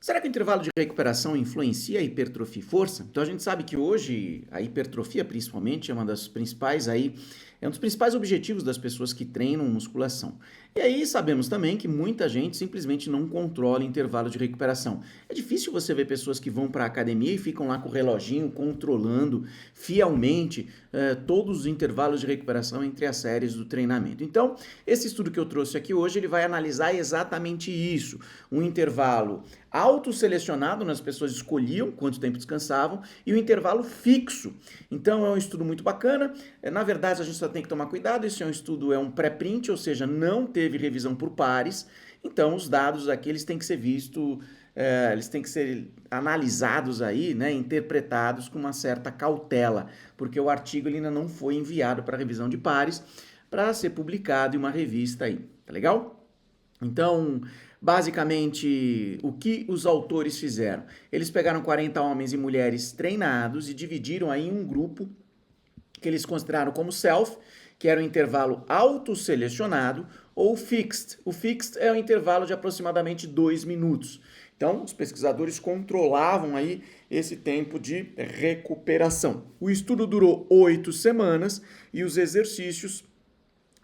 Será que o intervalo de recuperação influencia a hipertrofia e força? Então a gente sabe que hoje a hipertrofia principalmente é uma das principais aí, é um dos principais objetivos das pessoas que treinam musculação. E aí sabemos também que muita gente simplesmente não controla intervalo de recuperação. É difícil você ver pessoas que vão para a academia e ficam lá com o reloginho controlando fielmente todos os intervalos de recuperação entre as séries do treinamento. Então, esse estudo que eu trouxe aqui hoje, ele vai analisar exatamente isso, um intervalo autoselecionado, as pessoas escolhiam quanto tempo descansavam, e o intervalo fixo. Então é um estudo muito bacana. Na verdade, a gente só tem que tomar cuidado, esse é um estudo, é um pré-print, ou seja, não teve revisão por pares. Então os dados aqui eles têm que ser vistos, eles têm que ser analisados aí, né, interpretados com uma certa cautela, porque o artigo ele ainda não foi enviado para revisão de pares, para ser publicado em uma revista aí, tá legal? Então, basicamente, o que os autores fizeram? Eles pegaram 40 homens e mulheres treinados e dividiram aí em um grupo que eles consideraram como self, que era um intervalo autoselecionado, ou fixed. O fixed é um intervalo de aproximadamente 2 minutos. Então, os pesquisadores controlavam aí esse tempo de recuperação. O estudo durou 8 semanas e os exercícios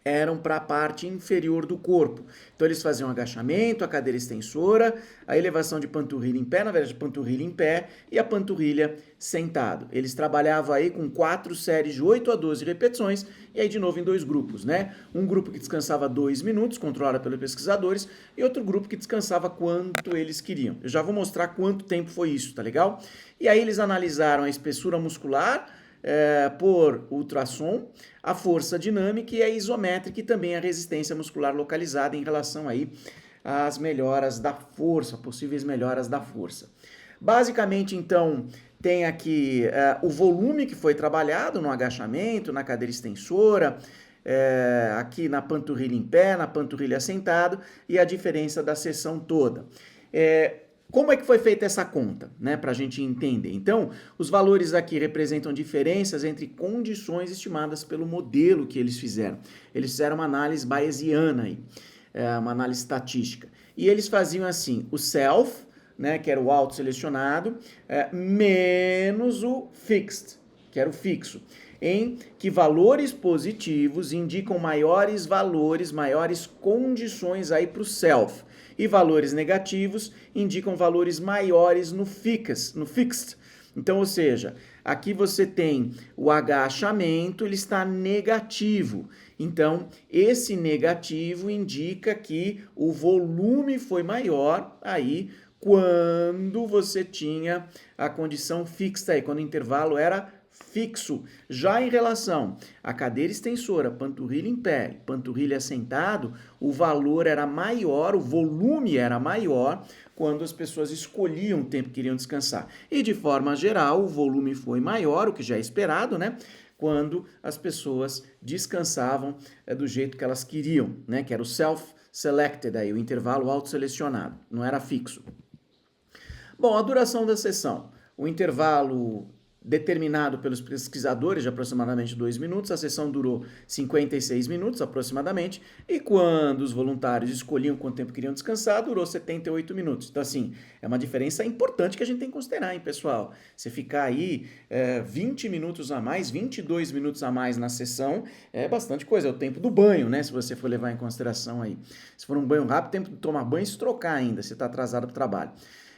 eram para a parte inferior do corpo. Então eles faziam agachamento, a cadeira extensora, a elevação de panturrilha em pé, na verdade panturrilha em pé e a panturrilha sentado. Eles trabalhavam aí com 4 séries de 8 a 12 repetições e aí de novo em 2 grupos, né? Um grupo que descansava 2 minutos, controlado pelos pesquisadores, e outro grupo que descansava quanto eles queriam. Eu já vou mostrar quanto tempo foi isso, tá legal? E aí eles analisaram a espessura muscular, por ultrassom, a força dinâmica e a isométrica e também a resistência muscular localizada em relação aí às melhoras da força, possíveis melhoras da força. Basicamente, então, tem aqui o volume que foi trabalhado no agachamento, na cadeira extensora, aqui na panturrilha em pé, na panturrilha sentado e a diferença da seção toda. Como é que foi feita essa conta, né, para a gente entender? Então, os valores aqui representam diferenças entre condições estimadas pelo modelo que eles fizeram. Eles fizeram uma análise bayesiana, aí, uma análise estatística. E eles faziam assim, o self, né, que era o auto-selecionado, menos o fixed, que era o fixo, em que valores positivos indicam maiores valores, maiores condições aí para o self, e valores negativos indicam valores maiores no fixed. Então, ou seja, aqui você tem o agachamento, ele está negativo. Então, esse negativo indica que o volume foi maior aí quando você tinha a condição fixa aí, quando o intervalo era fixo. Já em relação à cadeira extensora, panturrilha em pé, panturrilha sentado, o valor era maior, o volume era maior quando as pessoas escolhiam o tempo que iriam descansar. E de forma geral, o volume foi maior, o que já é esperado, né? Quando as pessoas descansavam do jeito que elas queriam, né? Que era o self-selected, aí, o intervalo autoselecionado, não era fixo. Bom, a duração da sessão. O intervalo determinado pelos pesquisadores de aproximadamente 2 minutos, a sessão durou 56 minutos aproximadamente, e quando os voluntários escolhiam quanto tempo queriam descansar, durou 78 minutos. Então, assim, é uma diferença importante que a gente tem que considerar, hein, pessoal? Você ficar aí 20 minutos a mais, 22 minutos a mais na sessão, é bastante coisa, é o tempo do banho, né, se você for levar em consideração aí. Se for um banho rápido, tempo de tomar banho e se trocar ainda, se está atrasado para o trabalho.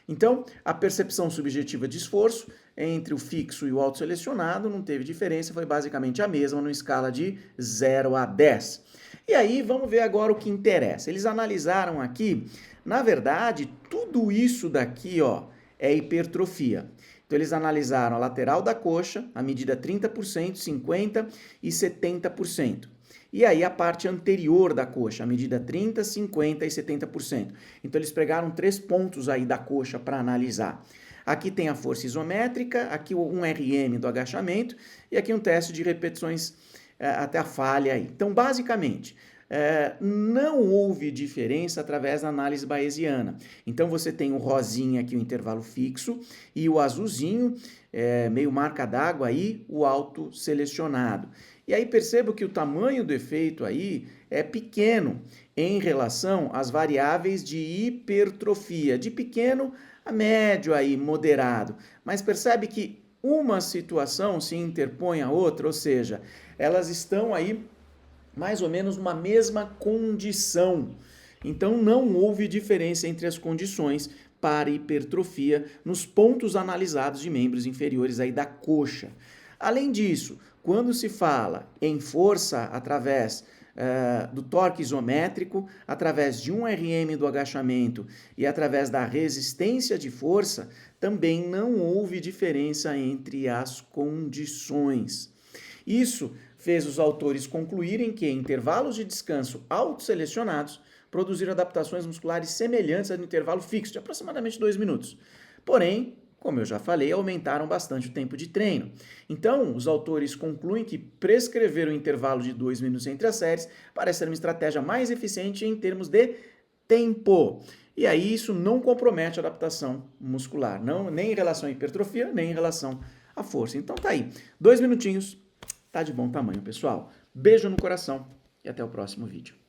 Então, a percepção subjetiva de esforço entre o fixo e o autoselecionado não teve diferença, foi basicamente a mesma numa escala de 0 a 10. E aí, vamos ver agora o que interessa. Eles analisaram aqui, na verdade, tudo isso daqui, ó, é hipertrofia. Então, eles analisaram a lateral da coxa, a medida 30%, 50% e 70%. E aí a parte anterior da coxa, a medida 30%, 50% e 70%. Então eles pegaram 3 pontos aí da coxa para analisar. Aqui tem a força isométrica, aqui um RM do agachamento e aqui um teste de repetições até a falha aí. Então, basicamente, não houve diferença através da análise bayesiana. Então, você tem o rosinha aqui, o intervalo fixo, e o azulzinho, meio marca d'água aí, o autoselecionado. E aí percebo que o tamanho do efeito aí é pequeno em relação às variáveis de hipertrofia, de pequeno a médio aí, moderado. Mas percebe que uma situação se interpõe à outra, ou seja, elas estão aí mais ou menos numa mesma condição. Então não houve diferença entre as condições para hipertrofia nos pontos analisados de membros inferiores aí da coxa. Além disso, quando se fala em força através do torque isométrico, através de um RM do agachamento e através da resistência de força, também não houve diferença entre as condições. Isso fez os autores concluírem que, em intervalos de descanso autoselecionados, produziram adaptações musculares semelhantes ao intervalo fixo, de aproximadamente 2 minutos. Porém, como eu já falei, aumentaram bastante o tempo de treino. Então, os autores concluem que prescrever um intervalo de 2 minutos entre as séries parece ser uma estratégia mais eficiente em termos de tempo. E aí isso não compromete a adaptação muscular, não, nem em relação à hipertrofia, nem em relação à força. Então tá aí, 2 minutinhos, tá de bom tamanho, pessoal. Beijo no coração e até o próximo vídeo.